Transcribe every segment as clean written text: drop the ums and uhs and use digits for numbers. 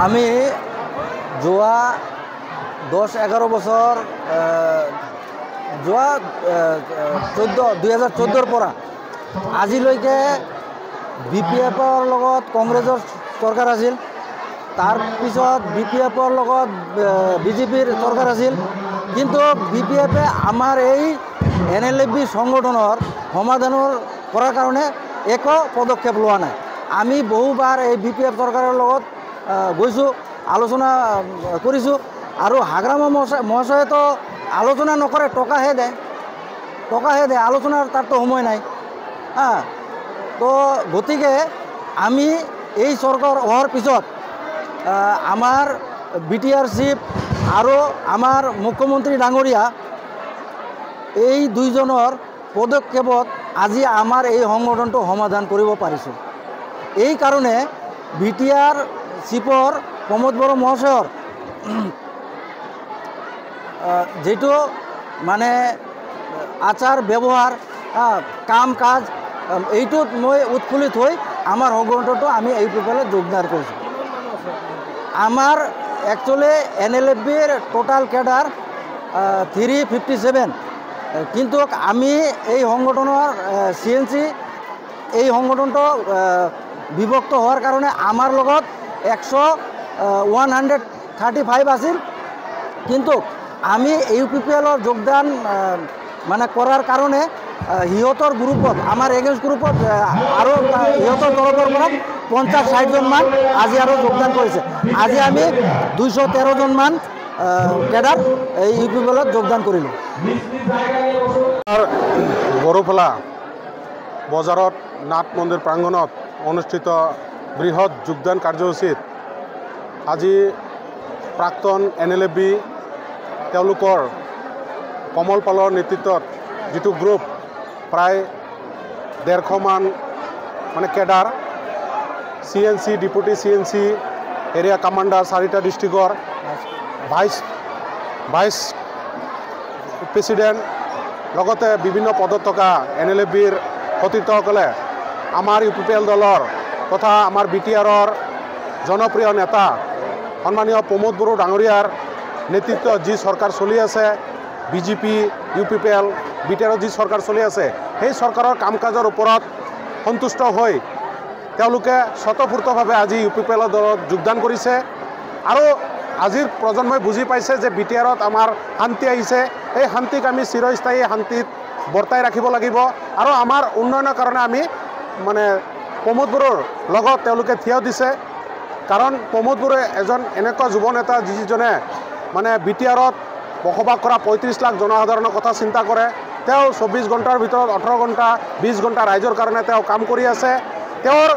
আমি যোৱা 10-11 বছৰ যোৱা 2014 পৰা আজিলৈকে BPFৰ লগত কংগ্ৰেছৰ চৰকাৰ আছিল, তাৰ পিছত BPFৰ লগত BJPৰ চৰকাৰ আছিল, কিন্তু BPFে আমাৰ এই NLFB সংগঠনৰ সমাধানৰ কৰাৰ কাৰণে একো পদক্ষেপ লোৱা নাই। আমি বহুবাৰ এই BPF চৰকাৰৰ লগত গৈছোঁ, আলোচনা কৰিছোঁ, আৰু হাগ্ৰামা মহাশয়েতো আলোচনা নকৰে, টকাহে দেয়, আলোচনাৰ তাতো সময় নাই। তো গতিকে আমি এই চৰকাৰ হোৱাৰ পিছত আমাৰ BTR চিফ আৰু আমাৰ মুখ্যমন্ত্ৰী ডাঙৰীয়া এই দুইজনৰ পদক্ষেপত আজি আমাৰ এই সংগঠনটো সমাধান কৰিব পাৰিছোঁ। এই কাৰণে BTR চিফৰ প্ৰমোদ বড়ো মহাশয়ৰ যেটো মানে আচাৰ ব্যৱহাৰ কাম কাজ এইটোত মই উৎফুল্লিত হৈ আমাৰ সংগঠনটো আমি এই প্ৰকাৰে যোগদান কৰিছোঁ। আমাৰ একচুয়ালি NLFBৰ টোটাল কেডাৰ 357, কিন্তু আমি এই সংগঠনৰ CNC এই সংগঠনটো বিভক্ত হোৱাৰ কাৰণে আমাৰ লগত 135 আছিল, কিন্তু আমি UPPLৰ যোগদান মানে কৰাৰ কাৰণে সিহঁতৰ গ্ৰুপত আমাৰ এগেইনষ্ট গ্ৰুপত আৰু সিহঁতৰ তৰফৰ পৰা 50-60 জনমান আজি আৰু যোগদান কৰিছে। আজি আমি 213 জনমান কেডাৰ এই UPPLত যোগদান কৰিলোঁ। বড়োফলা বজাৰত নাথ মন্দিৰ প্ৰাংগণত অনুষ্ঠিত বৃহৎ যোগদান কাৰ্যসূচীত আজি প্ৰাক্তন NLFB তেওঁলোকৰ কমল পালৰ নেতৃত্বত যিটো গ্ৰুপ প্ৰায় 150 মান মানে cadre, CNC deputy CNC area commander 4টা ডিষ্ট্ৰিক্টৰ, ভাইচ প্ৰেছিডেণ্ট লগতে বিভিন্ন পদত থকা NLFBৰ সতীৰ্থসকলে আমাৰ UPPL দলৰ তথা আমাৰ BTRৰ জনপ্ৰিয় নেতা সন্মানীয় প্ৰমোদ বড়ো ডাঙৰীয়াৰ নেতৃত্বত যি চৰকাৰ চলি আছে, BJP UPPL BTRৰ যি চৰকাৰ চলি আছে, সেই চৰকাৰৰ কাম কাজৰ ওপৰত সন্তুষ্ট হৈ তেওঁলোকে স্বতঃস্ফূৰ্তভাৱে আজি UPPLৰ দলত যোগদান কৰিছে। আৰু আজিৰ প্ৰজন্মই বুজি পাইছে যে BTRত আমাৰ শান্তি আহিছে, এই শান্তিক আমি চিৰস্থায়ী শান্তিত বৰ্তাই ৰাখিব লাগিব, আৰু আমাৰ উন্নয়নৰ কাৰণে আমি মানে প্ৰমোদ বড়োৰ লগত তেওঁলোকে থিয় দিছে। কাৰণ প্ৰমোদ বড়ো এজন এনেকুৱা যুৱ নেতা যিজনে মানে BTRত বসবাস কৰা 35 লাখ জনসাধাৰণৰ কথা চিন্তা কৰে। তেওঁ 24 ঘণ্টাৰ ভিতৰত 18 ঘণ্টা 20 ঘণ্টা ৰাইজৰ কাৰণে তেওঁ কাম কৰি আছে। তেওঁৰ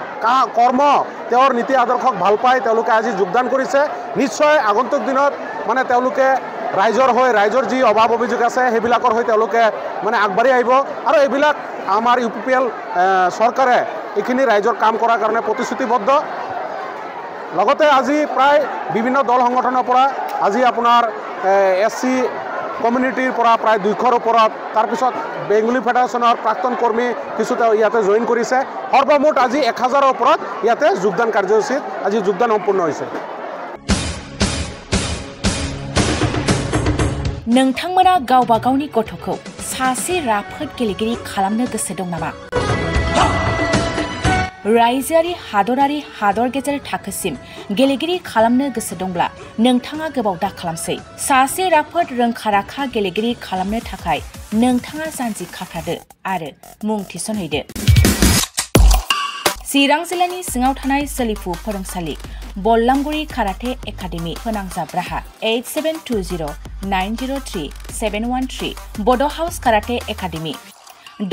কৰ্ম, তেওঁৰ নীতি আদৰ্শক ভাল পাই তেওঁলোকে আজি যোগদান কৰিছে। নিশ্চয় আগন্তুক দিনত মানে তেওঁলোকে ৰাইজৰ হৈ ৰাইজৰ যি অভাৱ অভিযোগ আছে সেইবিলাকৰ হৈ তেওঁলোকে মানে আগবাঢ়ি আহিব, আৰু এইবিলাক আমাৰ UPPL চৰকাৰে এইখিনি ৰাইজৰ কাম কৰাৰ কাৰণে প্ৰতিশ্ৰুতিবদ্ধ। লগতে আজি প্ৰায় বিভিন্ন দল সংগঠনৰ পৰা আজি আপোনাৰ SC কমিউনিটিৰ পৰা প্ৰায় 200ৰ ওপৰত, তাৰপিছত বেংগলী ফেডাৰেশ্যনৰ প্ৰাক্তন কৰ্মী কিছু ইয়াতে জইন কৰিছে। সৰ্বমুঠ আজি 1000ৰ ওপৰত ইয়াতে যোগদান কাৰ্যসূচীত আজি যোগদান সম্পূৰ্ণ হৈছে। नोंथांमोना गावबा गावनि गथ'खौ सासे राफोद गेलेगिरि खालामनो गोसो दं नामा? रायजोआरि हादरारि हादर गेजेर थाखोसिम गेलेगिरि खालामनो गोसो दंब्ला नोंथाङा गोबाव दा खालामसै। सासे राफोद रोंखा-राखा गेलेगिरि खालामनो थाखाय नोंथाङा जानजि खाफ्रादो आरो मुं थिसनहैदो। चिरां जिल्लानि सिङाव थानाय सोलिफु फोरोंसालि बल्लामगुरि काराटे एकाडेमि फोनांजाब राहा 8720903713 बड' हाउस काराटे एकाडेमि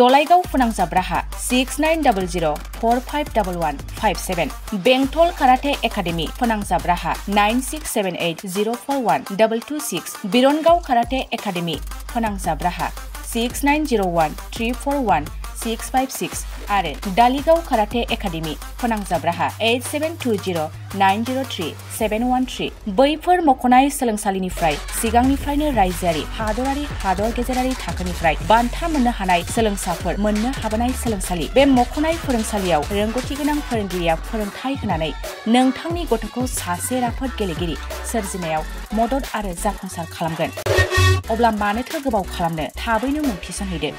दलाइगाव फोनांजाब राहा 6900451157 बेंटल काराटे एकाडेमि फोनांजाब राहा 9678041226 बिरनगाव काराटे एकाडेमि फोनांजाब राहा 69013411 656 आरो डालिगाव काराटे एकाडेमि फोनांजाब राहा 8720903713 बैफोर मख'नाय सोलोंसालिनिफ्राय सिगांनिफ्रायनो रायजोआरि हादरारि हादर गेजेरारि थाखोनिफ्राय बान्था मोननो हानाय सोलोंसाफोर मोननो हाबोनाय सोलोंसालि बे मख'नाय फोरोंसालियाव रोंगौथि गोनां फोरोंगिरिया फोरोंथाय होनानै नोंथांनि गथ'खौ सासे राफोद गेलेगिरि सोरजिनायाव मदद आरो जाफुंसार खालामगोन। अब्ला मानोथो गोबाव खालामनो थाबैनो मुं थिसनहैदो।